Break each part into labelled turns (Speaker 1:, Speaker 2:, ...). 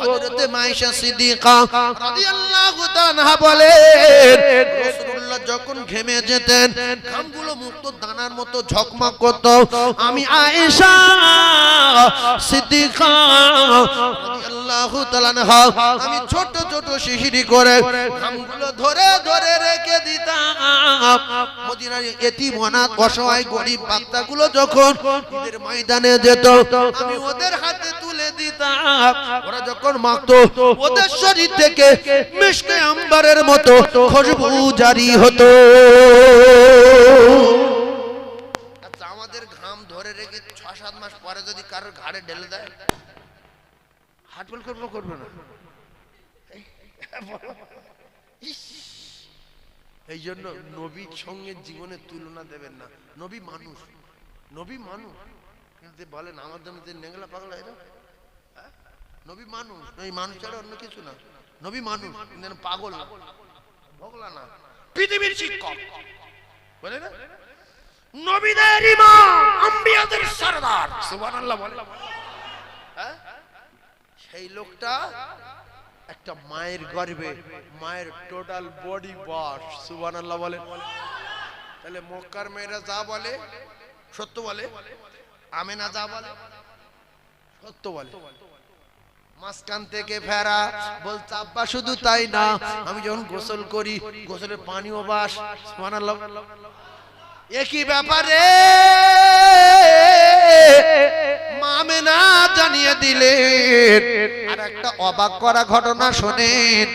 Speaker 1: হযরতে মায়েশা সিদ্দিকা রাদিয়াল্লাহু তাআলা বলেন রাসূলুল্লাহ যখন ঘেমে যেতেন ঘামগুলো মুক্ত দানার মতো ঝকমক করত আমি আয়েশা সিদ্দিকা রাদিয়াল্লাহু তাআলা আমি ছোট ছোট শিশিরি করে ঘামগুলো ধরে ধরে রেখে দিতাম মদিনার এতিম অনাথ অসহায় গরিব বাচ্চাগুলো যখন ঈদের ময়দানে যেত আমি ওদের হাতে তুলে দিতাম ওরা যখন মাখতো ওদের শরীর থেকে মিশকে আম্বারের মতো খুশবু জারি হতো। আচ্ছা আমাদের ঘাম ধরে রেখে ৬-৭ মাস পরে যদি কারোর ঘাড়ে ঢেলে দেয় হাটবল করবে না? এই জন্য নবীর সঙ্গে জীবনে তুলনা দেবেন না। নবী মানুষ কিন্তু বলেন আমাদের মধ্যে নেংলা পাগলা এরা নবী মানুষ, এই মানুষ ছাড়া অন্য কিছু না। নবী মানুষ পাগল না, ভগলা না, পৃথিবীর শিক্ষক বলে না, নবীদের ইমাম, আম্বিয়াদের সরদার সুবহানাল্লাহ বলে। সেই লোকটা একটা মায়ের গর্ভে মায়ের টোটাল বডি ওয়াশ সুবহানাল্লাহ বলে। তাহলে মক্কার মেয়েরা যা বলে সত্য বলে, আমেনা যা বলে সত্য বলে। মাঝখান থেকে ফেরা বলছে আব্বা শুধু তাই না আমি যখন গোসল করি গোসলের পানিও বাস সুবহানাল্লাহ। একই ব্যাপারে আমেনা জানিয়ে দিলেন। আর একটা অবাক করা ঘটনা শোনেন,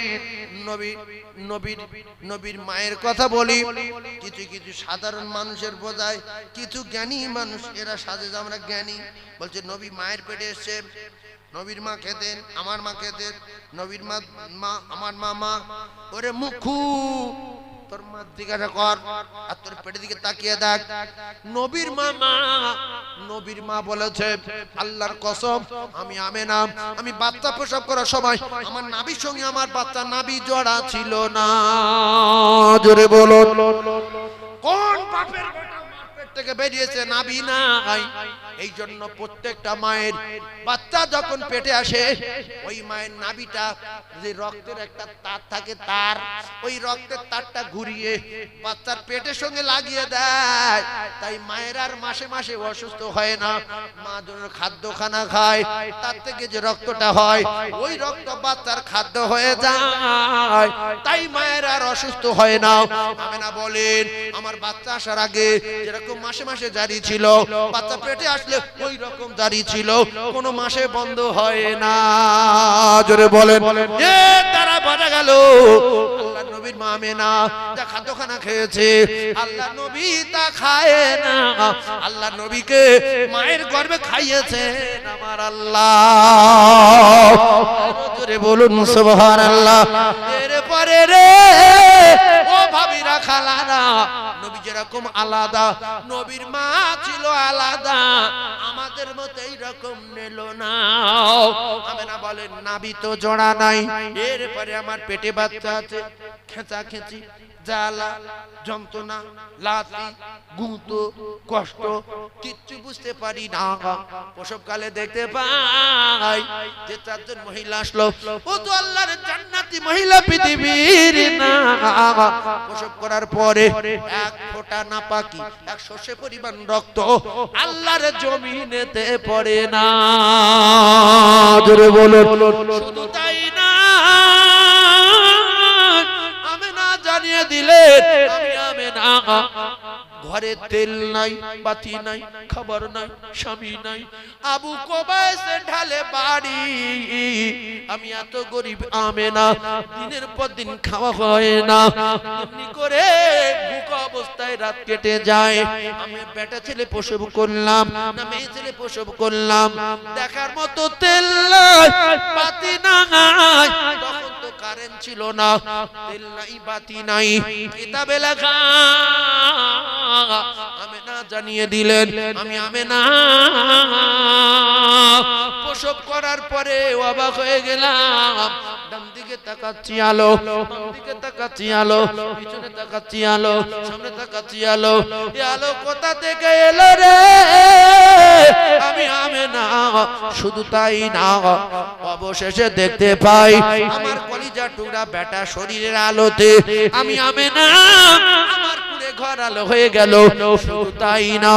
Speaker 1: নবীর মায়ের কথা বলি। কিছু কিছু সাধারণ মানুষের বোঝায়, কিছু জ্ঞানী মানুষ এরা সাজে যে আমরা জ্ঞানী। বলছে নবী মায়ের পেটে এসছে, নবীর মা খেতেন, আমার মা খেতেন, নবীর মা আমার মা। ওরে মুখু তোর মার দিকে কর আর তোর পেটের দিকে তাকিয়ে দেখ। নবীর মা বলেছে আল্লাহর কসম আমি আমেনা আমি বাচ্চা প্রসব করার সময় আমার নাভির সঙ্গে আমার বাচ্চা নাভি জড়া ছিল না। জোরে বলো কোন বাপের পেট থেকে বেরিয়েছে? নাভি নাই। এই জন্য প্রত্যেকটা মায়ের বাচ্চা যখন পেটে আসে ওই মায়ের নাভিটা যে রক্তের একটা তার থাকে, তার ওই রক্তের তারটা ঘুরিয়ে বাচ্চার পেটের সঙ্গে লাগিয়ে দেয়। তাই মায়ের আর মাসে মাসে অসুস্থ হয় না। মা যখন খাদ্য খানা খায় তার থেকে যে রক্তটা হয় ওই রক্ত বাচ্চার খাদ্য হয়ে যায়, তাই মায়ের আর অসুস্থ হয় না। আমেনা বলেন আমার বাচ্চা আসার আগে যেরকম মাসে মাসে জারি ছিল, বাচ্চা পেটে আসলে ওই রকম জারি ছিল, কোন মাসে বন্ধ হয় না। জোরে বলেন এ তারা বোঝা গেল আল্লাহ নবীর মা আমেনা যা খাদ্যখানা খেয়েছে আল্লাহ নবী তা খায় না। আল্লাহ নবীকে মায়ের গর্ভে খাইয়েছেন আমার আল্লাহ। জোরে বলুন সুবহানাল্লাহ। এরপরে রে ও ভাবিরা খালারা, নবী যেরকম আলাদা নবীর মা ছিল আলাদা, আমাদের মতো এইরকম নিল না। আমেনা বলেন নাভি তো জোড়া নাই, এরপরে আমার পেটে বাচ্চা আছে, খেঁচা খেঁচি জ্বালা যন্ত্রণা লাতি গুঁতো কষ্ট কিচ্ছু বুঝতে পারি না। প্রসবকালে দেখতে পাই যে ৪ জন মহিলা আসলো, ও তো আল্লাহর জান্নাতি মহিলা পৃথিবীর না। প্রসব করার পরে এক ফোঁটা নাপাকি, এক শস্য পরিমাণ রক্ত আল্লাহর জমিনেতে পড়ে না। জোরে বলুন শুধু তাই না, আমেনা জানিয়ে দিলেন আমি আমেনা ঘরে তেল নাই, বাতি নাই, খাবার নাই, স্বামী নাই, আবু কুবাইসে ঢালে বাড়ি। আমি এত গরিব আমেনা, দিনের পর দিন খাওয়া হয় না, এমনি করে ভুকা অবস্থায় রাত কেটে যায়। আমি বেটা ছেলে প্রসব করলাম না মেয়ে ছেলে প্রসব করলাম, দেখার মতো তেল নাই, বাতি নাই। তখন তো কারেন্ট ছিল না, তেল নাই, বাতি নাই, কিতাবে লেখা আমেনা জানিয়ে দিলেন আমি আমেনা প্রসব করার পরে অবাক হয়ে গেলাম ডান দিকে তাকাচ্ছি আলো বাম দিকে তাকাচ্ছি আলো পিছনে তাকাচ্ছি আলো সামনে তাকাচ্ছি আলো এই আলো কোথা থেকে এলো রে আমি আমেনা শুধু তাই না অবশেষে দেখতে পাই আমার কলিজার টুকরা বেটা শরীরের আলোতে আমি আমেনা আমার পুরে ঘর আলো হয়ে গেল শুধু তাই না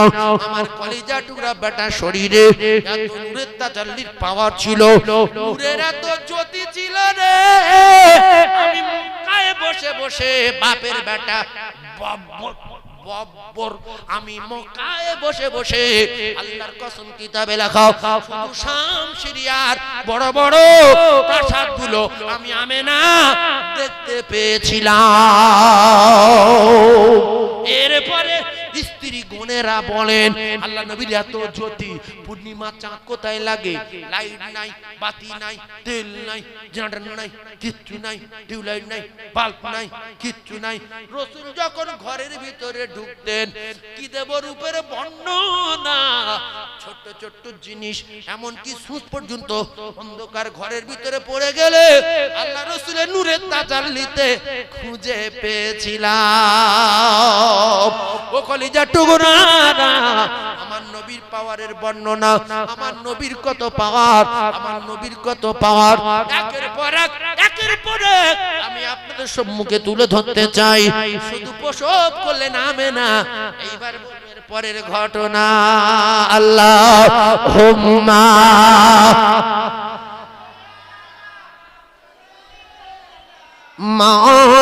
Speaker 1: আমার কলিজার টুকরা বেটা শরীরে এত নূরের তাজাল্লির পাওয়ার ছিল নূরের এত জ্যোতি ছিল রে আমি মক্কায় বসে বসে বাপের বেটা আমি মক্কায় বসে বসে আল্লাহর কসম কিতাবে লেখা শুধু শাম সিরিয়ার বড় বড় প্রাসাদগুলো আমি আমেনা দেখতে পেয়েছিলাম। এরপরে স্ত্রী গুণেরা বলেন আল্লাহ নবীর এত জ্যোতি পূর্ণিমা চাঁদ কোথায় লাগে লাইট নাই বাতি নাই তেল নাই জেনারেটর নাই কিচ্ছু নাই টিউবলাইট নাই বাল্ব নাই কিচ্ছু নাই রাসূল যখন ঘরের ভিতরে ঢুকতেন কি দেব রূপের বর্ণনা ছোট ছোট জিনিস এমন কি সুচ পর্যন্ত অন্ধকার ঘরের ভিতরে পড়ে গেলে আল্লাহ রাসূলের নূরের তাজাল্লিতে খুঁজে পেয়েছিলাম। ও কলিজা টুকরা আমার নবীর পাওয়ারের বর্ণনা আমার নবীর কত পাওয়ার আমার নবীর কত পাওয়ার একের পর এক আমি আপনাদের সম্মুখে তুলে ধরতে চাই। শুধু প্রসব করলেন আমেনা এইবার পরের ঘটনা আল্লাহুম্মা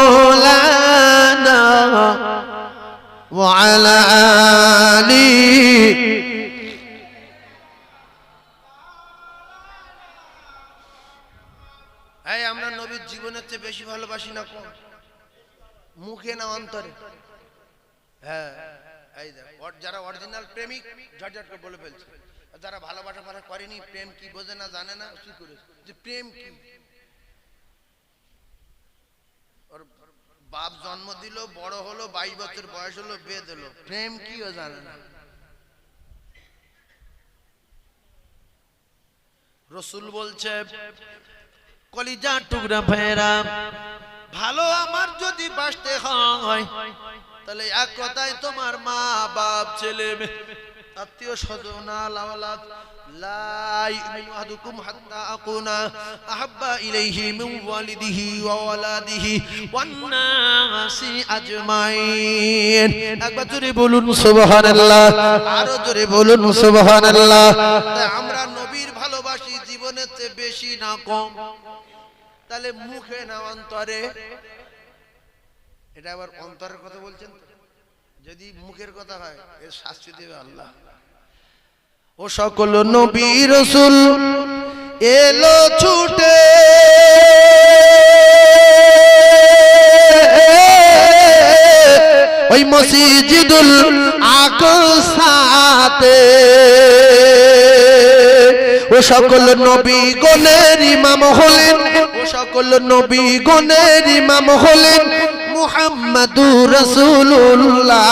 Speaker 1: মাওলানা ওয়া আলা আলি এই আমরা নবীর জীবনের চেয়ে বেশি ভালোবাসি না কোন মুখে না অন্তরে? হ্যাঁ এই দেখ যারা অরিজিনাল প্রেমিক ঝটঝট করে বলে ফেলছে, যারা ভালোবাসা ভালো করেনি প্রেম কি বোঝে না জানে না কি করে যে প্রেম কি। ওর বাপ জন্ম দিল বড় হলো 22 বছর বয়স হলো বিয়ে দিল, প্রেম কি ও জানে না। রাসূল বলছে কলিজার টুকরা ভাইরা ভালো আমার যদি বাসতে হয় তাহলে এক কথায় তোমার মা বাপ ছেলে আত্মীয় স্বজন আওলাদ লা ইউমিনু আহাদুকুম হাত্তা আকুনা আহাব্বা ইলাইহি মিন ওয়ালিদিহি ওয়া ওয়ালাদিহি ওয়ান নাসি আজমাইন। একবার জোরে বলুন সুবহানাল্লাহ, আরো জোরে বলুন সুবহানাল্লাহ। আমরা নবীর ভালোবাসি জীবনের চেয়ে বেশি না কম, তাহলে মুখে না অন্তরে? এটা আবার অন্তরের কথা বলছেন, যদি মুখের কথা হয় এর শাস্তি দেবে আল্লাহ। ও সকল নবী রাসূল এলো ছুটে ওই মসজিদুল আকসাতে, ও সকল নবী গণের ইমাম হলেন, ও সকল নবী গণের ইমাম হলেন মুহাম্মাদুর রাসূলুল্লাহ।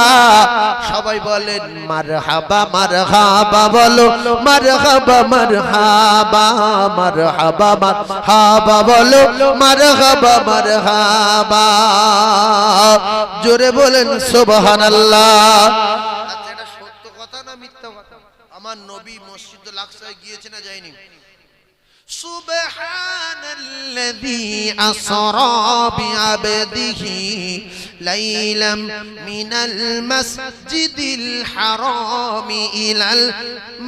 Speaker 1: সবাই বলেন মারহাবা মারহাবা, বলো মারহাবা মারহাবা মারহাবা মারহাবা, বলো মারহাবা মারহাবা, জোরে বলেন সুবহানাল্লাহ। আচ্ছা এটা সত্য কথা না মিথ্যা কথা? আমার নবী মসজিদুল আকসায় গিয়েছে না যায়নি? সুবহানাল্লাযী আসরা বিআবদিহি লাইলাম মিনাল মাসজিদিল হারামি ইলাল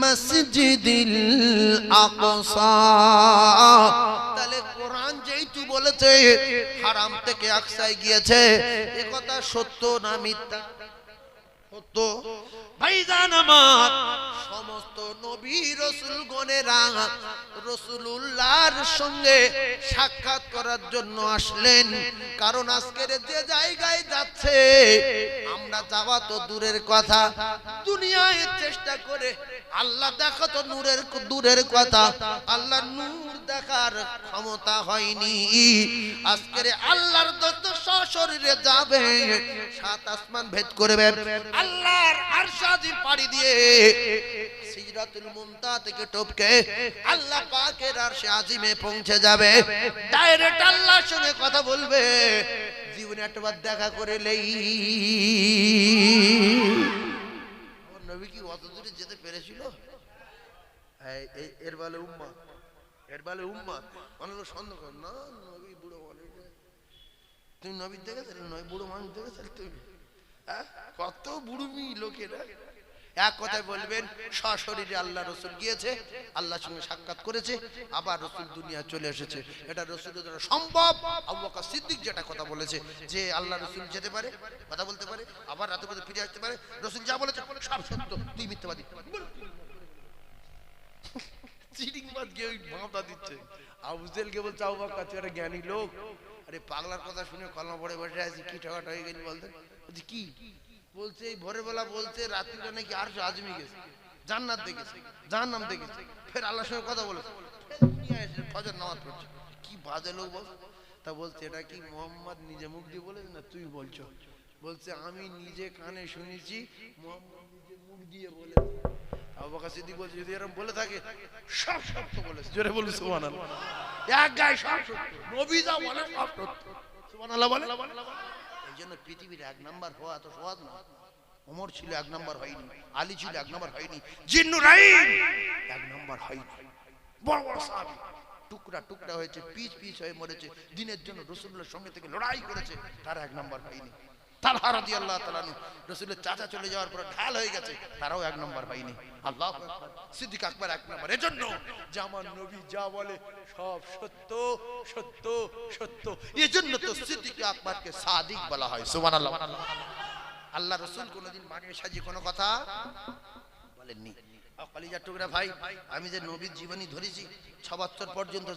Speaker 1: মাসজিদিল আকসা। তাহলে কোরআন যেইটু বলেছে হারাম থেকে আকসায় গিয়েছে, এ কথা সত্য না মিথ্যা? সত্য। ভাইজান আমার সমস্ত নবী রাসূল গণেরা রাসূলুল্লাহর সঙ্গে সাক্ষাৎ করার জন্য আসলেন, কারণ আজকের যে জায়গায় যাচ্ছে আমরা যাওয়া তো দূরের কথা, দুনিয়ায় চেষ্টা করে আল্লাহ দেখা তো দূরের কথা, আল্লাহর নূর দেখার ক্ষমতা হয়নি। আজকের আল্লাহর দোস্ত সশরীরে যাবে, সাত আসমান ভেদ করবে, আল্লাহর আরশ আজিম পাড়ি দিয়ে সিদরাতুল মুনতাহা থেকে টপকে আল্লাহ পাকের আরশে আজিমে পৌঁছে যাবে, ডাইরেক্ট আল্লাহর সঙ্গে কথা বলবে। জীবনে একবার দেখা করে নেই। নবী কি অত দূরে যেতে পেরেছিল? এর বলে উম্মাহ, এর বলে উম্মাহ। অনেক সন্দেহ করে না, নবী বুড়ো বলে। তুমি নবী দেখেছিলে? নবী বুড়ো মানুষ দেখেছিলে তুমি? কত বুড়ুমি লোকেরা। এক কথায় বলবেন, সশরীরে আল্লাহ রসুল গিয়েছে, আল্লাহর সঙ্গে সাক্ষাৎ করেছে, আবার রসুল দুনিয়া চলে এসেছে। এটা রসুলের দ্বারা সম্ভব। আবু বকর সিদ্দিক যেটা কথা বলেছে যে আল্লাহ রসুল যেতে পারে, কথা বলতে পারে, আবার রাতে রাতে ফিরে আসতে পারে, রসুল যা বলেছে সব সত্য, তুই মিথ্যাবাদী। চিটিংবাজ গিয়ে ওই ভাঁটা দিচ্ছে। আবু জেহেলকে বলছে আবু বকর তুই একটা জ্ঞানী লোক, আরে পাগলার কথা শুনে কলমা পড়ে বসে আছি, কি ঠকাটা হয়ে গেলি বলতেন? বলছি কি বলছে? এই ভোরের বেলা বলছে রাত্রিটা নাকি আরশ আজমি গেছে, জান্নাত দেখেছে, জাহান্নাম দেখেছে, ফের আল্লাহর সঙ্গে কথা বলেছে, ফজর নামাজ পড়ছে। কি বাজে লোক বল। তা বলছে এটা কি মোহাম্মদ নিজে মুখ দিয়ে বলেছে না তুই বলছো? বলছে আমি নিজে কানে শুনেছি, মোহাম্মদ নিজে মুখ দিয়ে বলেছে। আবু বকর সিদ্দিক বলছে যদি এরকম বলে থাকে সব সত্য বলেছে। জোরে বলুন সুবহানাল্লাহ। এক গায়ে সব সত্য, নবী যা বলে সব সত্য। সুবহানাল্লাহ বলে। এই জন্য পৃথিবীর এক নাম্বার হওয়া এত সহজ না। ওমর ছিল এক নাম্বার হয়নি, আলী ছিল এক নাম্বার হয়নি, জিন্নুরাইন এক নাম্বার হয়নি। বড় বড় সাহাবী টুকরা টুকরা হয়েছে, পিচ পিচ হয়ে মরেছে, দিনের জন্য রাসূলুল্লাহর সঙ্গে থেকে লড়াই করেছে, তারা এক নাম্বার হয়নি। তালহা রাদিয়াল্লাহু তাআলা আনহু রাসূলের চাচা চলে যাওয়ার পর ঢাল হয়ে গেছে, তারাও এক নাম্বার হয়নি। আল্লাহু আকবার। সিদ্দিক আকবর এক নাম্বার। এজন্য যে আমার নবী যা বলে সব সত্য সত্য সত্য, এজন্য তো সিদ্দিক আকবরকে সাদিক বলা হয়। সুবহানাল্লাহ। আল্লাহ রাসূল কোনদিন বানিয়ে সাজিয়ে কোনো কথা বলেননি। কলিজার টুকরা ভাই, আমি যে নবীর জীবনী ধরেছি 6 বছর পর্যন্ত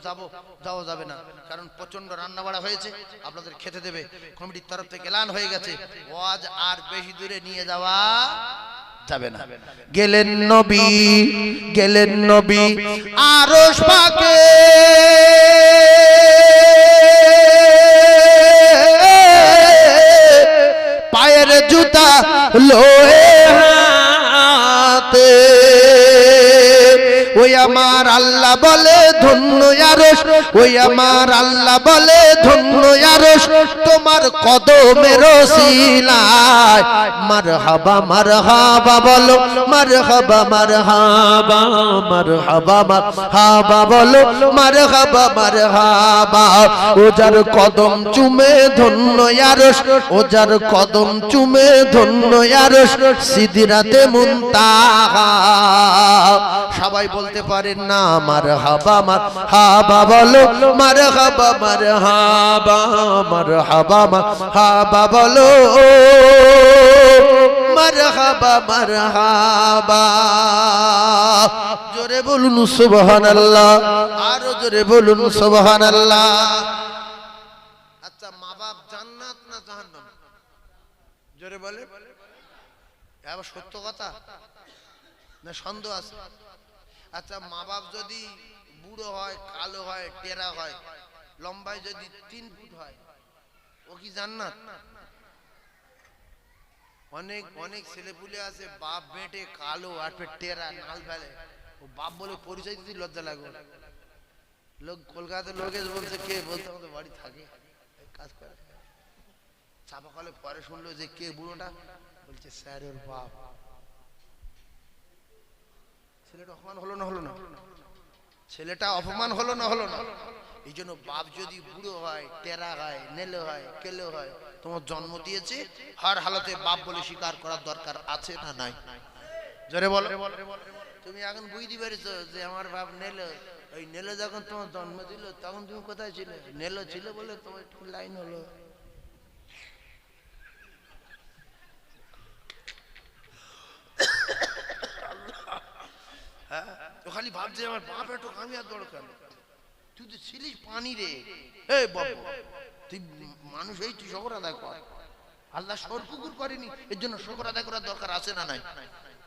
Speaker 1: যাওয়া যাবে না, কারণ প্রচন্ড রান্না বাড়া হয়েছে, আপনাদের খেতে দেবে, কমিটির তরফ থেকে এলান হয়ে গেছে, ওয়াজ আর বেশি দূরে নিয়ে যাওয়া যাবে না। গেলেন নবী আরশ পাকে, পায়ের জুতা লোহে হাতে, ওই আমার আল্লাহ বলে ধন্য আরশ, ওই আমার আল্লাহ বলে ধন্য আরশ, তোমার কদমের ওসিলায় মারহাবা মারহাবা বলো, মারহাবা মারহাবা মারহাবা মারহাবা বলো, মারহাবা মারহাবা। ও যার কদম চুমে ধন্য আরশ, ও যার কদম চুমে ধন্য আরশ, সিদরাতে মুনতাহা। সবাই বলতে পারেন না মারহাবা মারহাবা বলো, মারহাবা মারহাবা মারহাবা মারহাবা বলো, মারহাবা মারহাবা। জোরে বলুন সুবহানাল্লাহ, আরো জোরে বলুন সুবহানাল্লাহ। আচ্ছা, মা বাপ জান্নাত না জাহান্নাম? জোরে বলে। এবার সত্য কথা না সন্দেহ আছে? আচ্ছা, মা বাপ যদি বুড়ো হয়, কালো হয়, টেরা হয়, লম্বায় যদি 3 ফুট হয়, ও কি জান্নাত? অনেক অনেক ছেলেপুলে আছে বাপ বেটে কালো আর টেরা নাল ফেলে, ও বাপ বলে পরিচয় দিতে লজ্জা লাগে। লোক কলকাতার লোক এসে বলছে কে, বলতে আমাদের বাড়ি থাকে, কাজ করে। চাপা কলে পরে শুনলো যে কে বুড়োটা, বলছে স্যার ওর বাপ। ছেলেটা অপমান হলো না? হলো না? ছেলেটা অপমান হলো না? হলো না? এই জন্য বাপ যদি বুড়ো হয়, টেরা হয়, নেলে হয়, কেলে হয়, তোমার জন্ম দিয়েছে, হর হালতে বাপ বলে স্বীকার করার দরকার আছে না নাই? জোরে বলো। তুমি এখন বুঝতে পেরেছো যে আমার বাপ নেলে, ওই নেলে যখন তোমার জন্ম দিল তখন তুমি কোথায় ছিলে? নেলো ছিল বলে তোমার একটু লাইন হলো। খালি ভাবছে আমার বাপ একটু কামিয়াত বড় কেন? তুই তো ছিলিস পানি রে। এই বাবা, তুই মানুষ, এই তুই শকর আদায় কর। আল্লাহ সরকুকুর করেনি, এর জন্য শকর আদায় করার দরকার আছে না নাই?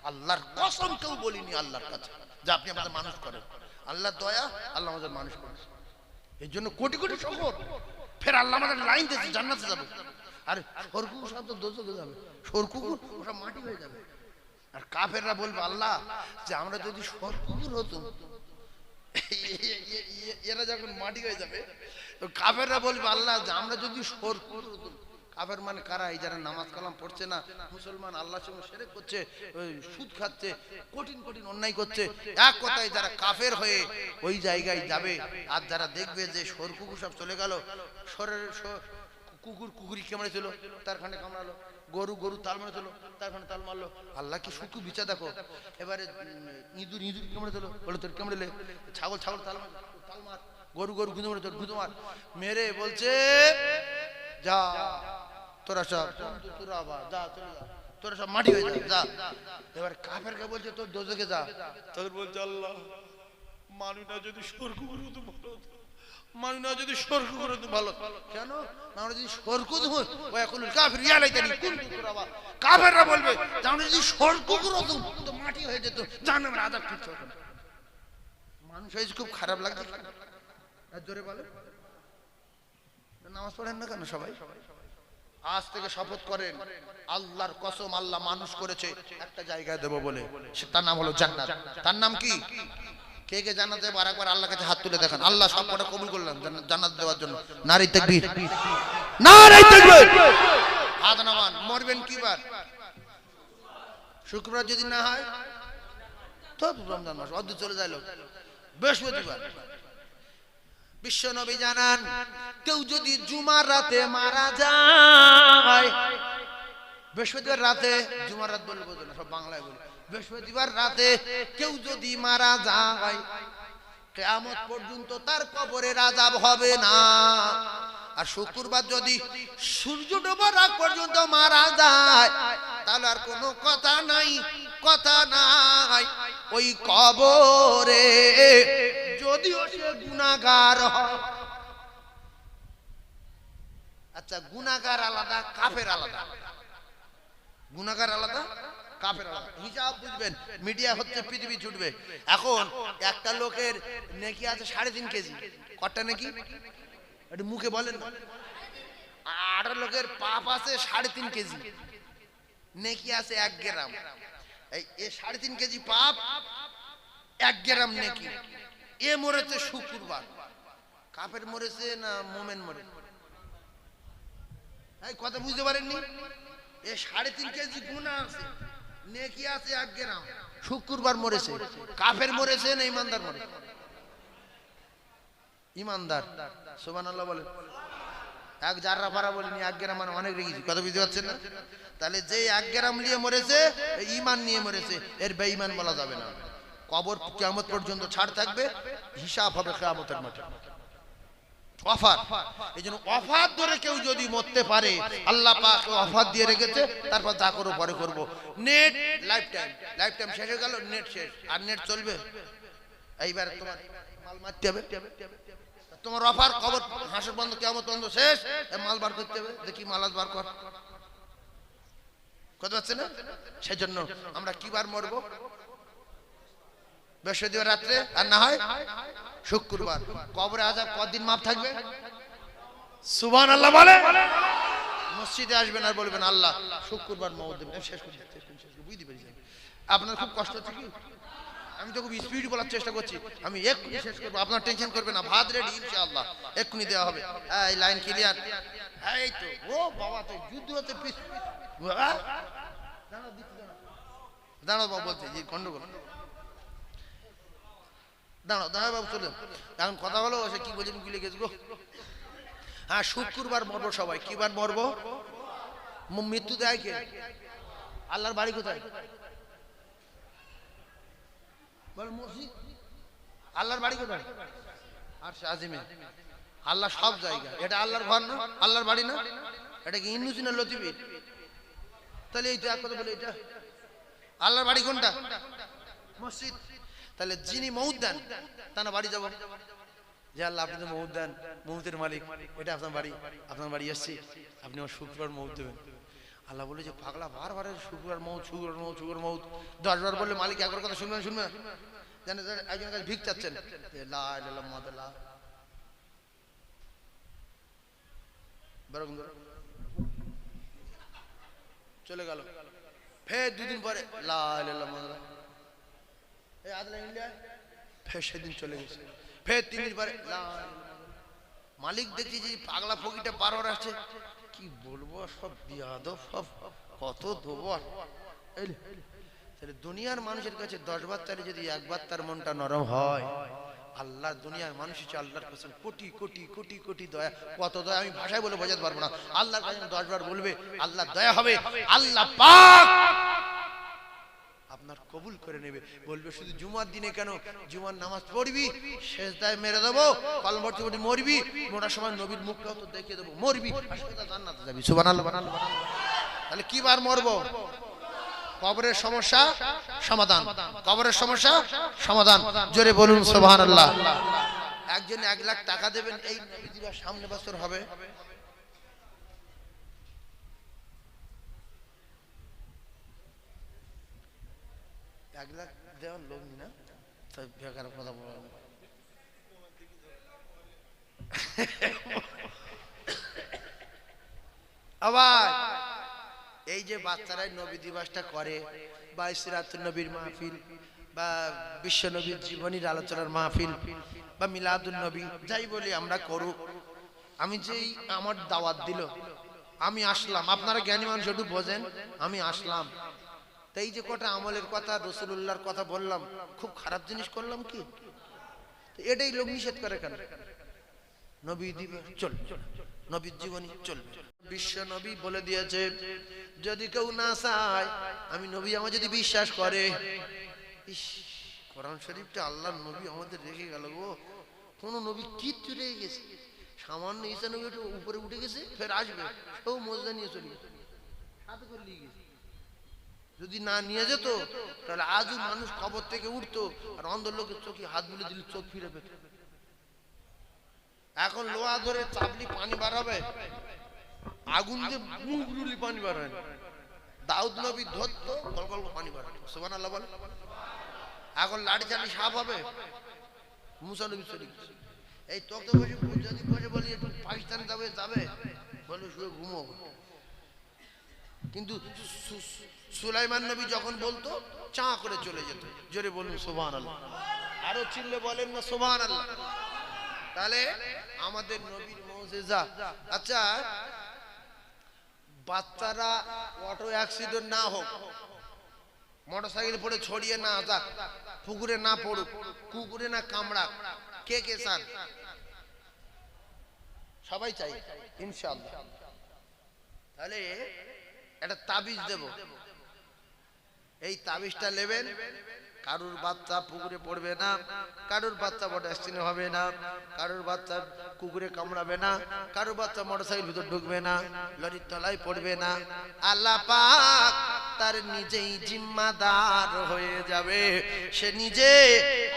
Speaker 1: আল্লাহর কসম কেউ বলিনি আল্লাহর কাছে যে আপনি আমাদের মানুষ করেন। আল্লাহর দয়া, আল্লাহ আমাদের মানুষ করেন, এর জন্য কোটি কোটি শকর। ফের আল্লাহ আমাদের লাইন দিয়েছে জান্নাতে যাবে। আর সর কুকুর সব তো দোজখে যাবে, সর কুকুর ওটা মাটি হয়ে যাবে। আর কাফেররা বলবে আল্লাহ যে আমরা যদি সর কুকুর হতাম, এরা যখন মাটি হয়ে যাবে তো কাফেররা বলবে আল্লাহ যে আমরা যদি সর কুকুর হতাম। কাফের মানে কারা? এই যারা নামাজ কালাম পড়ছে না, মুসলমান, আল্লাহর সঙ্গে শিরক করছে, সুদ খাচ্ছে, কঠিন কঠিন অন্যায় করছে, এক কথায় যারা কাফের হয়ে ওই জায়গায় যাবে। আর যারা দেখবে যে সর কুকুর সব চলে গেল, সরের কুকুর কুকুরি কামড়েছিল তার খানে কামড়ালো, গরু গরু তাল মেরেছিল তার খানে তাল মারলো। আল্লাহ কি সুখু বিচার দেখো। এবারে ইঁদুর ইঁদুর কামড়েছিল, বলে তোর কামড়েলে। ছাগল ছাগল তাল মার, গরু গরু গুঁজো মেরে তোর গুঁজো মার। মেরে বলছে যা তোরা সব তোরা আবার যা চলে যা, তোরা সব মাটি হয়ে যা যা। এবার কাফেরকে বলছে তোর দোজখে যা। তোর বলছে আল্লাহ মানুষটা যদি সরকুকুর হতো ভালো হতো, মানুষটা যদি সরকুকুর হতো ভালো। কেন? আমরা যদি সরকুকুর হতো ও এখন কাফের ইয়ালাইতানি কোন কুকুর আবার। কাফেররা বলবে যে আমরা যদি সরকুকুর হতো তো মাটি হয়ে যেত, জাহান্নামের আযাব ঠিক হতো। মানুষ হয়েছে খুব খারাপ লাগছে। আর জোরে বলে নামাজ পড়েন না কেন সবাই? আজ থেকে শপথ করেন আল্লাহর কসম আল্লাহ মানুষ করেছে একটা জায়গায় দেব বলে, তার নাম হলো জান্নাত। তার নাম কি? কে কে জান্নাতে যাবে আরেকবার আল্লাহর কাছে হাত তুলে দেখান। আল্লাহ সব কটা কবুল করলাম জান্নাত দেওয়ার জন্য। নারী তাকবীর, নারী তাকবীর। হাত নামান। মরবেন কি বার? শুক্রবার যদি না হয় তো রমজান মাস অর্ধ চলে যায় লোক, বৃহস্পতিবার। বিশ্ব নবী জানান কেউ যদি জুমার রাতে মারা যায়, বৃহস্পতিবার রাতে, জুমার রাত বলবো না সব বাংলায় বলি, বৃহস্পতিবার রাতে কেউ যদি মারা যায় কিয়ামত পর্যন্ত তার কবরের আযাব হবে না। আর শুক্রবার যদি সূর্য ডোবার আগ পর্যন্ত মারা যায় তাহলে আর কোনো কথা নাই, কথা নাই। ওই কবরে যদিও সে গুনাহগার হয়। আচ্ছা গুনাহগার আলাদা, কাফের আলাদা। গুনাহগার আলাদা, কাফের আলাদা। হিসাব বুঝবেন, মিডিয়া হচ্ছে পৃথিবী ছুটবে। এখন একটা লোকের নেকি আছে 3.5 কেজি। কটা নেকি? একটু মুখে বলেন না। আর লোকের পাপ আছে 3.5 কেজি, নেকি আছে 1 গ্রাম। এই 3.5 কেজি পাপ, 1 গ্রাম নেকি। এ মরেছে শুক্রবার, কাফের মরেছে না মোমেন মরে? এই কথা বুঝতে পারেননি? এ 3.5 কেজি গুনাহ আছে, নেকি আছে 1 গ্রাম। শুক্রবার মরেছে, কাফের মরেছে না ইমানদার মরেছে? ইমানদার। সুবহানাল্লাহ বলেন। এক জাররা পারা বলিনি, 1 গ্রাম মানে অনেক রেখেছি। কথা বুঝতে পারছেন না? তাহলে যে 1 গ্রাম নিয়ে মরেছে ঈমান নিয়ে মরেছে, এর বেঈমান বলা যাবে না। কবর কিয়ামত পর্যন্ত ছাড় থাকবে, হিসাব হবে কিয়ামতের মাঠে। ওয়াফাত, এইজন্য ওয়াফাত ধরে কেউ যদি মরতে পারে আল্লাহ পাক ওয়াফাত দিয়ে রেখেছে, তারপর যা করব পরে করব। নেট লাইফ টাইম শেষ হয়ে গেল, নেট শেষ। আর নেট চলবে? এইবার তোমার মাল মারতে হবে, তোমার অফার কবর হাসর বন্ধ কিয়ামত বন্ধ শেষ, মাল বার করতে হবে। দেখি মাল বার কর। কথা হচ্ছে না? সেজন্য আমরা কিবার মরবো? বৃহস্পতিবার রাত্রে, আর না হয় শুক্রবার। কবরে আযাব কতদিন মাপ থাকবে? সুবহানাল্লাহ বলে। মসজিদে আসবেন আর বলবেন আল্লাহ শুক্রবার মওত দেবেন। শেষ করে বুঝতে পেরেছি। আপনার খুব কষ্ট হচ্ছে কি? আমি তো খুব স্পিড বলার চেষ্টা করছি, আমি এক্ষুনি শেষ করবো, আপনার টেনশন করবেন না। ভাত রেডি ইনশাআল্লাহ, এক্ষুনি দেওয়া হবে। এই লাইন ক্লিয়ার। এই তো ও বাবা, তো যুদ্ধ হচ্ছে। দাঁড়াও বাবু, বলছে যে গন্ডগোল। দাঁড়াও দাঁড়াও বাবু, চলে এখন কথা বলো। সে কি বলছে ভুলে গেছি গো। হ্যাঁ, শুক্রবার মরবো সবাই। কিবার মরবো? মৃত্যু দেয় কে? আল্লাহর বাড়ি কোথায়? বল মসজিদ। আল্লাহর বাড়ি কোথায়? আরশে আজিমে। আল্লাহ সব জায়গা। এটা আল্লাহর ঘর না? আল্লাহর বাড়ি না? এটা কি ইন্নুসিনা লতিফি? তাহলে এই তো এক কথা বলে, এটা আল্লাহর বাড়ি কোনটা? মসজিদ। তাহলে যিনি মউত দেন তার বাড়ি যাব যে আল্লাহ আপনি তো মউত দেন, মউতের মালিক, এটা আপনার বাড়ি, আপনার বাড়ি এসেছি, আপনি আমার শুক্রবার মউত দেবেন। আল্লাহ বলে যে পাগলা, বারবার শুক্রবার মউত, শুক্রবার মউত, শুক্রবার মউত। 10 বার বললে মালিক একবার কথা শুনবেন শুনবেন? জানেন একজনের কাছে ভিক চাচ্ছেন, লা ইলাহা ইল্লাল্লাহ মুহাম্মাদুর রাসূলুল্লাহ। চলে গেল। ফের দুদিন পরে লা ইলাহা ইল্লাল্লাহ, এই আদলা ইন্ডিয়া, ফের সেদিন চলে গেছে। ফের 3 দিন পরে লা ইলাহা ইল্লাল্লাহ। মালিক দেখছি যে পাগলা ফকিটা পারর আছে, কি বলবো, সব বিয়াদব, সব কত দোবর। তাহলে দুনিয়ার মানুষের কাছে 10 বার চাইলে যদি একবার তার মনটা নরম হয়, আল্লাহ দুনিয়ার মানুষ হচ্ছে আল্লাহর কাছে কোটি কোটি কোটি কোটি দয়া, কত দয়া আমি ভাষায় বলে বোঝাতে পারবো না। আল্লাহর কাছে 10 বার বলবে, আল্লাহ দয়া হবে, আল্লাহ পাক আপনার কবুল করে নেবে। বলবে শুধু জুমার দিনে কেন, জুমার নামাজ পড়বি, সেজদায় মেরে দেবো, কলম পড়তে পড়তে মরবি, মরার সময় নবীর মুখটাও তো দেখিয়ে দেবো, মরবি, আসলে জান্নাতে যাবি। সুবহানাল্লাহ। তাহলে কি বার মরবো? কবরের সমস্যা সমাধান, কবরের সমস্যা সমাধান। জোরে বলুন সুবহানাল্লাহ। একজন 1 লাখ টাকা দেবেন, এই নবীজির সামনে বছর হবে। এক লাখ দেওয়ার লোক না, তাই বেকার কথা বলা। আবার এই যে বাচ্চারাই নবী দিবসটা করে, বা সিরাতুন নবীর মাহফিল, বা বিশ্ব নবীর জীবনীর আলোচনার মাহফিল, বা মিলাদুন নবী, যাই বলি আমরা করুক। আমি যেই আমার দাওয়াত দিল, আমি আসলাম, আপনারা জ্ঞানী মানুষ একটু বোঝেন, আমি আসলাম, তাই যে কটা আমলের কথা, রাসূলুল্লাহর কথা বললাম, খুব খারাপ জিনিস করলাম কি? এটাই লোক নিষেধ করে কেন? নবী দিবস চল, নবীর জীবনী চলবে। বিশ্ব নবী বলে দিয়েছে, যদি কেউ না চায় আমি নবী, আমার যদি বিশ্বাস করে, ইস কোরআন শরীফটা আল্লাহর নবী আমাদের রেখে গেল গো। কোন নবী কিচ্ছু রেখে গেছে? সামান্য ঈসা নবী উপরে উঠে গেছে, ফের আসবে, সব মজদা নিয়ে চলে গেছে, হাতে করে নিয়ে গেছে। যদি না নিয়ে যেত তাহলে আজও মানুষ কবর থেকে উঠতো, আর অন্ধ লোকের চোখে হাত বুলে দিলে চোখ ফিরে পেত। এখন লোহা ধরে চাপলি পানি বার হবে, আগুন দিয়ে মুখ গুলি পানি বার হয় না। দাউদ নবী ধরতো, গল গল পানি বার হয়। সুবহানাল্লাহ বলে। এখন লাঠি চালি সাপ হবে, মুসা নবী চলে গেছে। এই তোকে বসে যদি বসে বলি একটু পাকিস্তান যাবে, যাবে বলে শুয়ে ঘুমো। কিন্তু সুলাইমান নবী যখন বলতো চা করে চলে যেত। জোরে বলুন সুবহানাল্লাহ। আরো চিল্লে বলেন না সুবহানাল্লাহ। তাহলে আমাদের নবীর মুজিজা। আচ্ছা, বাচ্চারা অটো অ্যাক্সিডেন্ট না হোক, মোটরসাইকেল পড়ে ছড়িয়ে না যাক, পুকুরে না পড়ুক, কুকুরে না কামড়াক, কে কে চান? সবাই চাই ইনশাআল্লাহ। তাহলে একটা তাবিজ দেব, এই তাবিজটা নেবেন, কারুর বাচ্চা পুকুরে পড়বে না, কারুর বাচ্চা বড় অ্যাক্সিডেন্ট হবে না, কারুর বাচ্চা কুকুরে কামড়াবে না, কারুর বাচ্চা মোটরসাইকেল ভিতর ঢুকবে না, লরির তলায় পড়বে না। আল্লাহ পাক তার নিজেই জিম্মাদার হয়ে যাবে, সে নিজে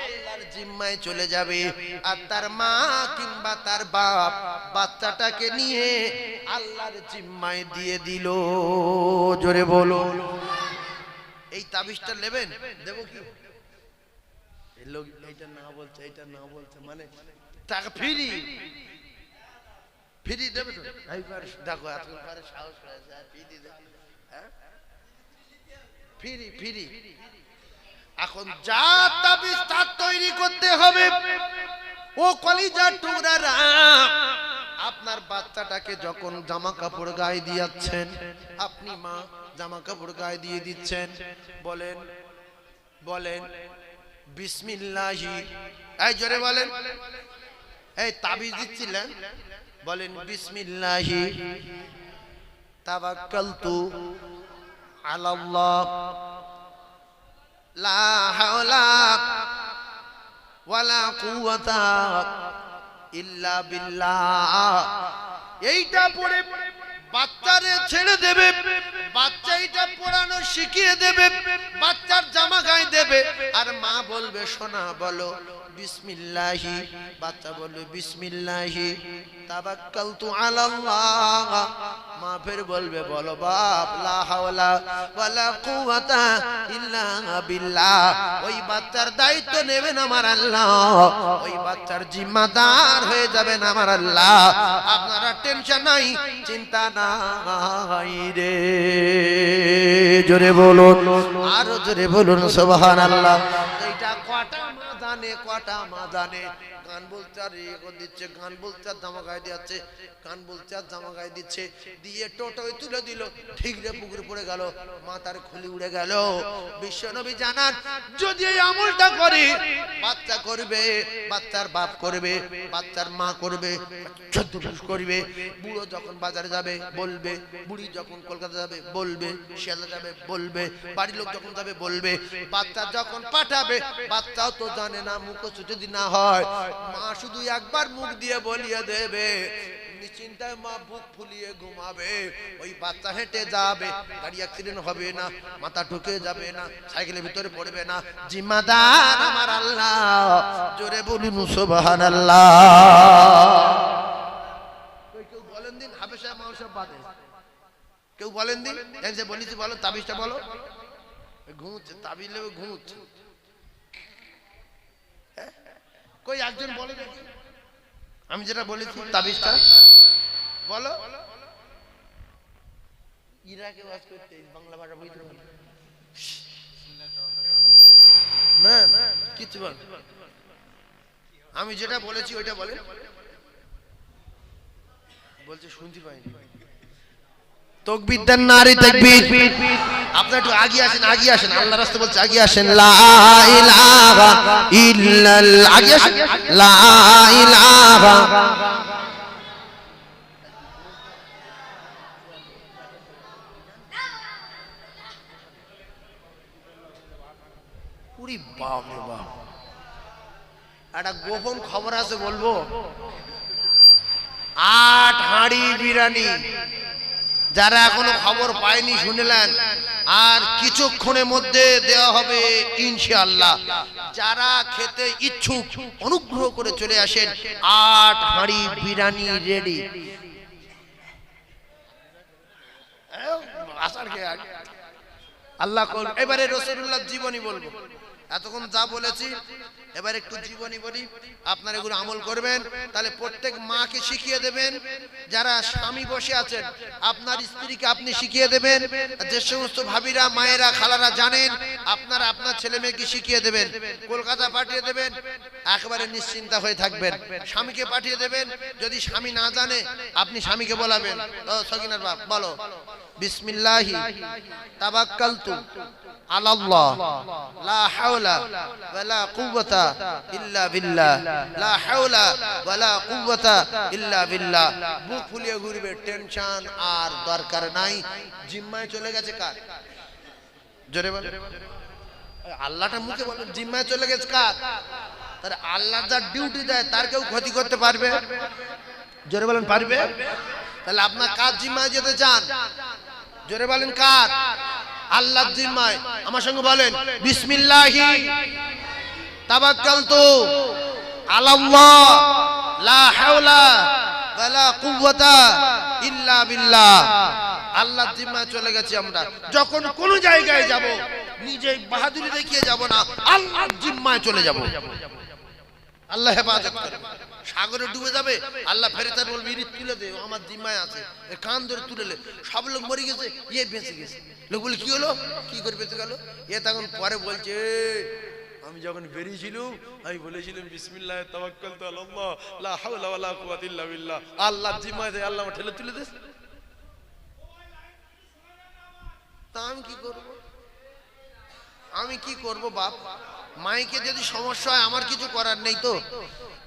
Speaker 1: আল্লাহর জিম্মায় চলে যাবে। আর তার মা কিংবা তার বাপ বাচ্চাটাকে নিয়ে আল্লাহর জিম্মায় দিয়ে দিল। জোরে বলো। এই তাবিজটা নেবেন, দেবো কি? এই লোক এইটা না বলছে, এইটা না বলছে, মানে টাকা ফ্রি ফ্রি দেবে তো? দেখো এতক্ষণ পরে সাহস হয়েছে, ফ্রি দিতে, হ্যাঁ ফ্রি ফ্রি। এখন যা তাবিজ তার তৈরি করতে হবে। ও কলিজার টুকরারা, আপনার বাচ্চাটাকে যখন জামা কাপড় গায়ে দিয়েছেন, আপনি মা জামা কাপড় গায়ে দিয়ে দিচ্ছেন, বলেন বলেন বিসমিল্লাহি। এই জোরে বলেন। এই তাবিজ দিচ্ছিলেন, বলেন বিসমিল্লাহি তাওয়াক্কালতু আলাল্লাহ লা হাওলা ওয়ালা কুওয়াতা ইল্লা বিল্লাহ। এইটা পড়ে বাচ্চারে ছেড়ে দেবে, বাচ্চা এইটা পড়ানো শিখিয়ে দেবে, বাচ্চার জামা গায়ে দেবে, আর মা বলবে শোনা বলো বিসমিল্লাহি, বাচ্চা বলবে বিসমিল্লাহি তাওয়াক্কালতু আলাল্লাহ, মা ফের বলবে বলো বাপ লা হাওলা ওয়ালা কুওয়াতা ইল্লা বিল্লাহ। ওই বাচ্চার দায়িত্ব নেবেন আমার আল্লাহ, ওই বাচ্চার জিম্মাদার হয়ে যাবেন আমার আল্লাহ। আপনারা টেনশন নাই, চিন্তা নাই রে। জোরে বলুন, আরো জোরে বলুন সুবহানাল্লাহ। এইটা কটা মা জানে, কটা মা জানে। গান বলতে আর দিচ্ছে, গান বলতে আর জামা গায়ে দিচ্ছে, গান বলতে আর জামা গায়ে দিচ্ছে, দিয়ে টোটোয় তুলে দিল, ঠিক রে পুকুরে পড়ে গেল, মাথার খুলি উড়ে গেল। বিশ্বনবী জানান যদি এই আমলটা করে, বাচ্চা করবে, বাচ্চার বাপ করবে, বাচ্চার মা করবে, 14 মাস করবে, বুড়ো যখন বাজারে যাবে বলবে, বুড়ি যখন কলকাতা যাবে বলবে, শিয়ালদা যাবে বলবে, বাড়ির লোক যখন যাবে বলবে, বাচ্চা যখন পাঠাবে, বাচ্চাও তো জানে না, মুখস্থ যদি না হয়, মা শুধু একবার মুখ দিয়ে বলিয়ে দেবে, নিশ্চিন্তায় মা বুক ফুলিয়ে ঘুমাবে। ওই বাচ্চা হেঁটে যাবে, গাড়ি অ্যাক্সিডেন্ট হবে না, মাথা ঢুকে যাবে না, সাইকেলের ভিতরে পড়বে না। জিম্মাদার আমার আল্লাহ। জোরে বলুন সুবহানাল্লাহ। কেউ বলেন দিন হাবেশা মাওশা বাদে, কেউ বলেন দিন, যে বলেছি বলো, তাবিজটা বলো। ঘুমুচ্ছে, তাবিজ লেবে ঘুমুচ্ছে। কই একজন বলে দেখি, আমি যেটা বলেছি তাবিজটা বলো। ইরাকে বাস করতে বাংলা ভাষা বুঝতে না, কিছু বল, আমি যেটা বলেছি ওইটা বলে। বলছে শুনতে পাইনি। তাকবীর দেন, নারে তাকবীর। আপনারা একটু আগিয়ে আসেন, আগিয়ে আসেন, আল্লাহর রাস্তায় বলছে আগিয়ে আসেন। লা ইলাহা ইল্লাল্লাহ, আগিয়ে আসেন। লা ইলাহা, পুরি বাপ রে বাপ। একটা গোপন খবর আছে বলবো, 8 হাঁড়ি বিরিয়ানি যারা এখনো খবর পায়নি শুনলেন, আর কিছুক্ষণের মধ্যে দেওয়া হবে ইনশাআল্লাহ। যারা খেতে ইচ্ছুক অনুগ্রহ করে চলে আসেন, 8 হাঁড়ি বিরিয়ানি রেডি। আল্লাহ এবারে রাসূলুল্লাহ জীবনী বলবো, এতক্ষণ যা বলেছি এবার একটু জীবনী বলি, আপনারা এগুলো আমল করবেন, তাহলে প্রত্যেক মাকে শিখিয়ে দেবেন। যারা স্বামী বসে আছেন, আপনার স্ত্রীকে আপনি শিখিয়ে দেবেন। যে সমস্ত ভাবিরা, মায়েরা, খালারা জানেন, আপনারা আপনার ছেলে মেয়েকে শিখিয়ে দেবেন। কলকাতা পাঠিয়ে দেবেন, একেবারে নিশ্চিন্তা হয়ে থাকবেন। স্বামীকে পাঠিয়ে দেবেন, যদি স্বামী না জানে আপনি স্বামীকে বলাবেন, সকিনার বাপ বলো বিসমিল্লাহি তাওয়াক্কালতু আলাল্লাহ লা হাওলা ওয়ালা কুওয়াতা ইল্লা বিল্লাহ, লা হাওলা ওয়ালা কুওয়াতা ইল্লা বিল্লাহ। বুক ফুলিয়ে ঘুরবে, টেনশন আর দরকার নাই। জিম্মায় চলে গেছে কার? জোরে বল, আল্লাহটা মুখে বলেন, জিম্মায় চলে গেছে কার? তাহলে আল্লাহ যার ডিউটি দেয় তার কেউ ক্ষতি করতে পারবে? জোরে বলেন পারবে? তাহলে আপনার কার জিম্মায় যেতে চান? জোরে বলেন কার? আল্লাহর জিম্মায়। আমার সঙ্গে বলেন বিসমিল্লাহি তাওয়াক্কালতু আলাল্লাহ লা হাওলা ওয়ালা কুওয়াতা ইল্লা বিল্লাহ। আল্লাহর জিম্মায় চলে গেছি আমরা। যখন কোন জায়গায় যাব, নিজে বাহাদুরি দেখিয়ে যাব না, আল্লাহর জিম্মায় চলে যাব। আল্লাহ হেফাজত করে। সাগরে ডুবে যাবে, আল্লাহ ফেরেশতা বলবে ইরিত তুলে দে, আমার জিম্মায় আছে, কান ধরে তুলে। সব লোক মরে গেছে, ইয়ে বেঁচে গেছে। লোক বলে কি হলো, কি করে বেঁচে গেল? এ তখন পরে বলছে আমি যখন বেরিয়েছিলাম আমি বলেছিলাম বিসমিল্লাহ তাওয়াক্কালতু আলাল্লাহ লা হাওলা ওয়ালা কুওয়াতা ইল্লা বিল্লাহ। আল্লাহর জিম্মায় দেয়, আল্লাহ ঠেলে তুলে দেয়। তা আমি কি করব? আমি কি করব বাপ? মাইকে যদি সমস্যা হয় আমার কিছু করার নেই তো।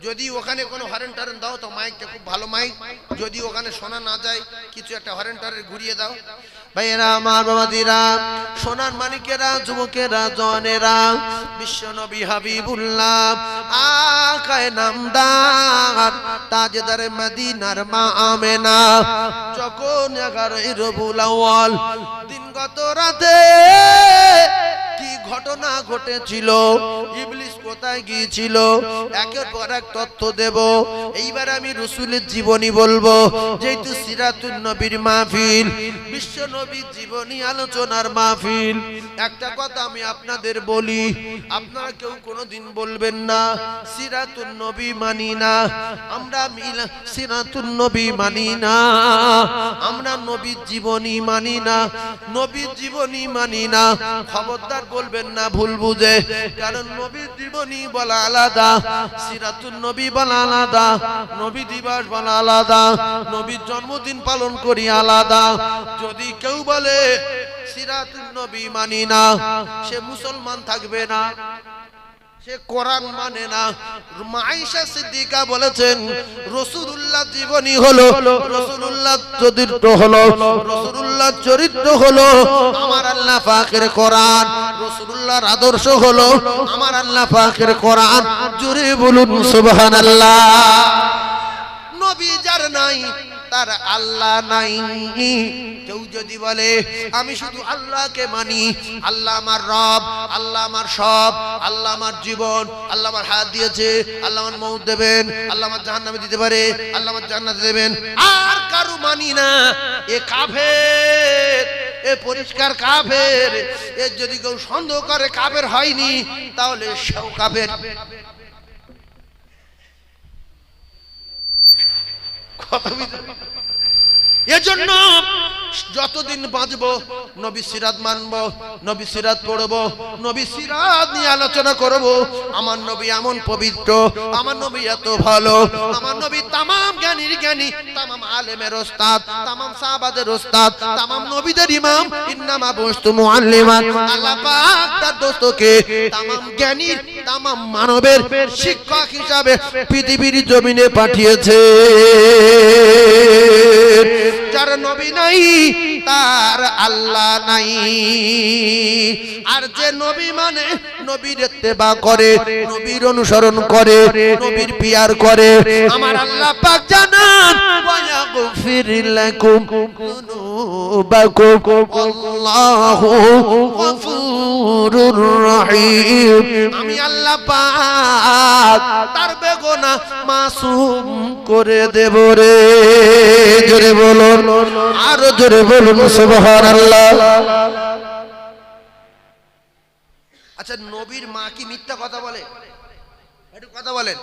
Speaker 1: যদি ওখানে কোনো হরেন টারেন দাও তো, মাইকটা খুব ভালো মাইক, যদি ওখানে শোনা না যায় কিছু একটা হরেন টারেন ঘুরিয়ে দাও। ভাইয়েরা আমার, বাবাদিরা, সোনার মানিকেরা, যুবকেরা, জওয়ানেরা, বিশ্বনবী হাবিবুল্লাহ আকায়ে নামদার তাজদারে মদিনার মা আমেনা যখন 11 রবিউল আউয়াল দিন গত রাতে কি ঘটনা ঘটেছিল, ইবলিস কোথায় গিয়েছিল, একের পর এক তথ্য দেব। এইবার আমি রাসূলের জীবনী বলবো, যেহেতু সিরাতুন নবীর মাহফিল, বিশ্ব নবীর জীবনী আলোচনার মাহফিল। একটা কথা আমি আপনাদের বলি, আপনারা কেউ কোনোদিন বলবেন না সিরাতুন নবী মানি না, আমরা সিরাতুন নবী মানি না, আমরা নবীর জীবনী মানি না, নবীর জীবনী মানি না। খবরদার বলবেন না ভুল বুঝে, কারণ নবীর জীবনী বলা আলাদা, সিরাতুন নবী বলা আলাদা, নবী দিবস বলা আলাদা, নবীর জন্মদিন পালন করি আলাদা। যদি কেউ বলে সিরাতুন নবী মানি না, সে মুসলমান থাকবে না, সে কোরআন মানে না। আয়েশা সিদ্দিকা বলেছেন রাসূলুল্লাহ জীবনী হলো, রাসূলুল্লাহ চরিত্র হলো, রাসূলুল্লাহ চরিত্র হলো আমার আল্লাহ পাকের কোরআন, রাসূলুল্লাহর আদর্শ হলো আমার আল্লাহ পাকের কোরআন। জোরে বলুন সুবহানাল্লাহ। নবী যার নাই তার আল্লাহ নাই। কেউ যদি বলে আমি শুধু আল্লাহকে মানি, আল্লাহ আমার রব, আল্লাহ আমার সব, আল্লাহ আমার জীবন, আল্লাহ আমার হাত দিয়েছে, আল্লাহ আমার মউত দেবেন, আল্লাহ আমার জাহান্নামে দিতে পারে, আল্লাহ আমার জান্নাতে দেবেন, আর কারু মানি না, এ কাফের, এ পরিষ্কার কাফের। এর যদি কেউ সন্দেহ করে কাফের হয়নি, তাহলে সেও কাফের। এজন্য যতদিন বাঁচবো নবী সিরাত মানবো, নবী সিরাত পড়বো, নবী সিরাত নিয়ে আলোচনা করবো। আমার নবী এমন পবিত্র, আমার নবী এত ভালো, আমার নবী তামাম জ্ঞানীর জ্ঞানী, তামাম আলেমের ওস্তাদ, তামাম সাহাবাদের ওস্তাদ, তামাম নবীদের ইমাম। ইন্নামা বুইস্তু মুআল্লিমান, আল্লাহ পাক তার দোস্তকে তামাম জ্ঞানীর, তামাম মানবের শিক্ষক হিসাবে পৃথিবীর জমিনে পাঠিয়েছে। যার নবী নাই তার আল্লাহ নাই। আর যে নবী মানে নবীর ইত্তেবা করে, নবীর অনুসরণ করে, নবীর পিয়ার করে, আমার আল্লাহ পাক জানান ওয়ায়াগফির লাকুম যুনুবাকুম আল্লাহু গফুরুর রহিম। আমি আল্লাহ পাক তার বেগুনাহ মাসুম করে দেব রে। জোরে বলুন, আরো জোরে বলুন সুবহানাল্লাহ। আচ্ছা, নবীর মা কি মিথ্যা কথা বলে? একটু কথা বলেন।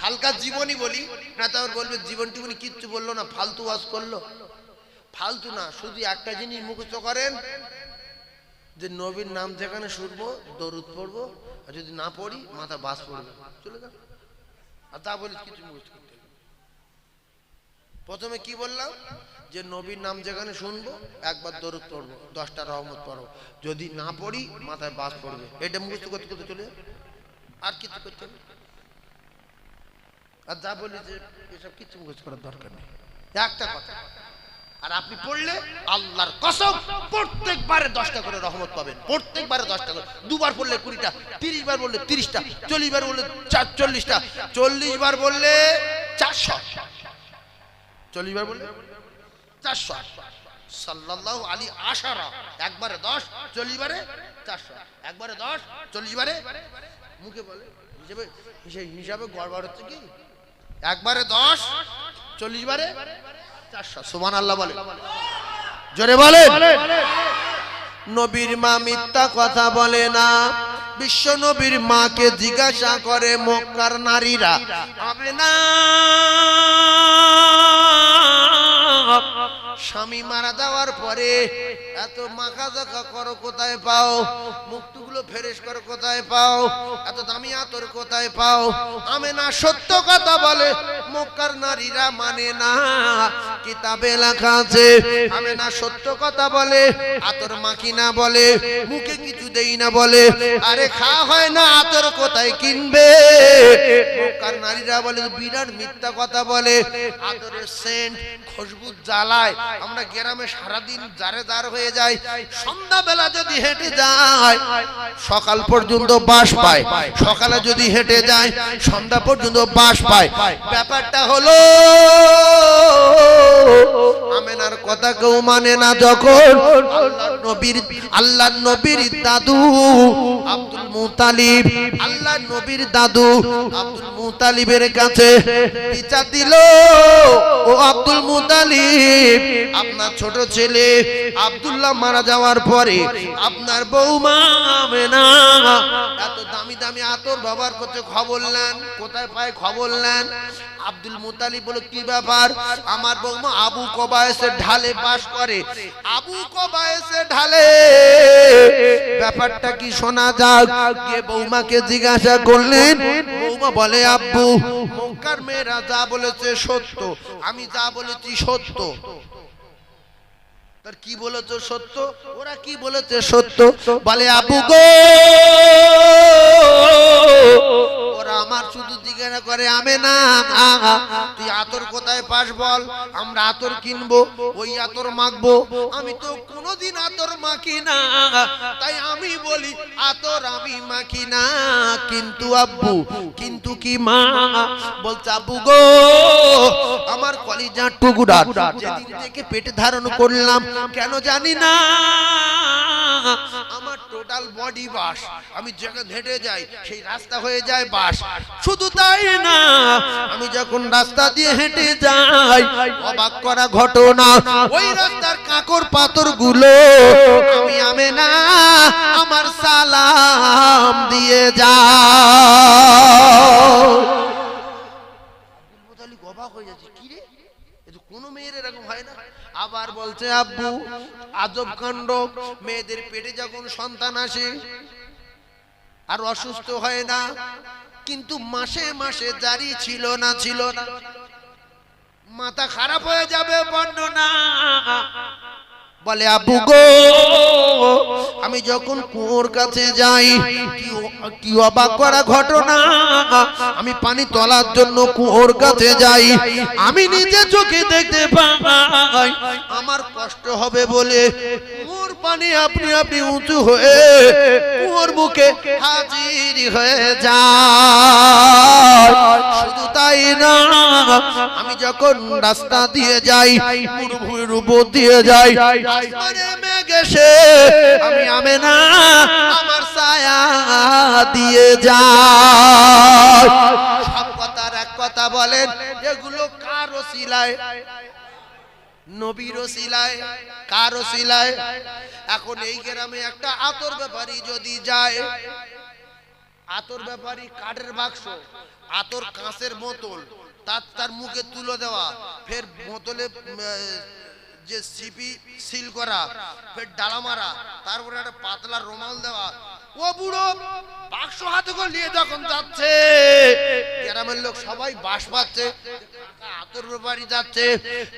Speaker 1: হালকা জীবনী বলি না, তারপর বলবে জীবন টিবনী কিচ্ছু বললো না, ফালতু ওয়াজ করলো। ফালতু না, শুধু একটা জিনিস মুখস্থ করেন যে নবীর নাম যেখানে শুনবো দরুদ পড়বো, আর যদি না পড়ি মাথা বাস পড়বে, চলে যাবে। আর তা বলি কিছু মুখস্থ করতে। প্রথমে কি বললাম, যে নবীর নাম যেখানে শুনবো একবার দরুদ পড়বো, 10টা রহমত পড়বো, যদি না পড়ি মাথায় বাস পড়বে। এটা মুখস্থ করতে করতে চলে যাবে, আর কিছু করতে হবে। আর যা বলি যে এসব কিছু মুখস্থ করার দরকার নেই, একটা কথা। আর আপনি পড়লে আল্লাহর কসম প্রত্যেকবারে 10টা করে রহমত পাবেন, প্রত্যেকবারে 10টা করে। দুবার পড়লে 20টা, 30 বার বললে 30টা, 40 বার বললে 40টা, 40 বার বললে 400, 40 বার বললে 400। সাল্লাল্লাহু আলাইহি আশারা, একবারে 10, 40 বারে 400, একবারে 10, 40 বারে। মুখে বলে হিসাবে গড়বড় হচ্ছে কি? একবারে 10, 40 বারে 400। সুবহানাল্লাহ বলে, জোরে বলে। নবীর মা মিথ্যা কথা বলে না। বিশ্ব নবীর মাকে জিজ্ঞাসা করে মক্কার নারীরা, হবে না স্বামী মারা যাওয়ার পরে এত মাখা জাখা করো কোথায় পাও, মুক্তগুলো ফেরেশ করো কোথায় পাও, এত দামি আতর কোথায় পাও? আমেনা সত্য কথা বলে, মক্কার নারীরা মানে না, কিতাবে লেখা আছে। আমেনা সত্য কথা বলে, আতর মাখি না বলে, মুখে কিছু দেই না বলে। আরে খাওয়া হয় না, আতর কোথায় কিনবে? মক্কার নারীরা বলে, বিরাট মিথ্যা কথা বলে। আতরের সেন্ট খুশবু জ্বালায়, আমরা গ্রামে সারাদিন জারে জার হয়ে যায়, সন্ধ্যাবেলা যদি হেঁটে যায় সকাল পর্যন্ত বাস পায়, সকালে যদি হেঁটে যায় সন্ধ্যা পর্যন্ত বাস পায়। ব্যাপারটা হলো আমেনার কথা কেউ মানে না। যখন আল্লাহর নবীর দাদু আব্দুল মুতালিব, আল্লাহর নবীর দাদু আব্দুল মুতালিবের কাছে বিচার দিল, ও আব্দুল মুতালিব, আপনার ছোট ছেলে আব্দুল্লাহ মারা যাওয়ার পরে আপনার বৌমা আমেনা এত দামি দামি আতর ব্যবহার করতে, খবর নেন, কোথায় পায় খবর নেন। আব্দুল মুতালিব বলে, কি ব্যাপার? আমার বৌমা আবু কবায়েসের ঢালে বাস করে। আবু কবায়েসের ঢালে ব্যাপারটা কি শোনা যাক। গিয়ে বৌমাকে জিজ্ঞাসা করলেন। বৌমা বলে, আব্বু, মক্কার মেয়েরা যা বলেছে সত্য, আমি যা বলেছি সত্য। তার কি বলেছে সত্য? ওরা কি বলেছে সত্য? বলে, আবু গো, ওরা আমার শুধু জিজ্ঞাসা করে, আমেনা তুই আতর কোথায় পাস বল, আমরা আতর কিনবো, ওই আতর মাখবো। আমি তো কোনোদিন আতর মাখি না, তাই আমি বলি আতর আমি মাখি না। কিন্তু আব্বু, কিন্তু কি মা? বলছে, আব্বু গো, আমার কলিজার টুকরা যেদিন থেকে পেটে ধারণ করলাম, কেন জানি না আমার টোটাল বডি বাস। আমি যখন হেঁটে যাই সেই রাস্তা হয়ে যায় বাস। শুধু তাই না, আমি যখন রাস্তা দিয়ে হেঁটে যাই, অবাক করা ঘটনা, ওই রাস্তার কাঁকর পাথর গুলো আমি আমেনা আমার সালাম দিয়ে যাই। অবাক হয়ে যাচ্ছে, কি রে, এ তো কোনো মেয়ের এরকম হয় না। আবার বলছে, আব্বু, আজব কাণ্ড, মেয়েদের পেটে যখন সন্তান আসে আর অসুস্থ হয় না, কিন্তু মাসে মাসে জারি ছিল না, মাথা খারাপ হয়ে যাবে বর্ণনা। বলে, আব্বু গো, আমি যখন কুয়োর কাছে যাই, কি অবাক করা ঘটনা, আমি পানি তোলার জন্য কুয়োর কাছে যাই, আমি নিজে চোখে দেখতে পাই আমার কষ্ট হবে বলে কুয়োর পানি আপনি আপনি উঁচু হয়ে কুয়োর মুখে হাজির হয়ে যায়। শুধু তাই না, আমি যখন রাস্তা দিয়ে যাই, মরুভূমির উপর দিয়ে যাই, আসমানে মেঘ এসে আমি আমেনা আমার ছায়া দিয়ে যাই। সব কথার এক কথা বলেন, এগুলো কার ওসিলায়? নবীর ওসিলায়। কার ওসিলায়? এখন এই গ্রামে একটা আতর ব্যাপারী যদি যায়, আতর ব্যাপারী কাঠের বাক্স, আতর কাঁচের বোতল, তার মুখে তুলে দেওয়া, ফের বোতলে যে সিপি সিল করা, ফের ডালা মারা, তারপরে একটা পাতলা রুমাল দেওয়া। ও বুড়ো বাক্স হাতে করে নিয়ে যখন যাচ্ছে, গ্রামের লোক সবাই বাস পাচ্ছে, আতর ব্যাপারী যাচ্ছে।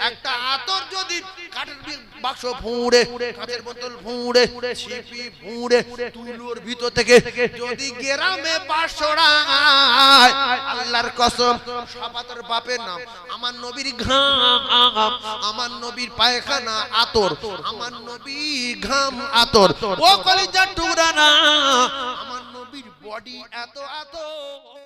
Speaker 1: একটা আতর যদি কাঠের বাক্স ফুঁড়ে, কাঠের বোতল ফুঁড়ে, সিপি ফুঁড়ে, তুলোর ভিতর থেকে যদি গ্রামে বাস ছড়ায়, আল্লাহর কসম, সব আতর বাপের নাম। আমার নবীর ঘাম, আমার নবীর পায়খানা আতর, আমার নবীর ঘাম আতর। ও কলিজার টুকরা না, আমার নবীর বডি এত আতর।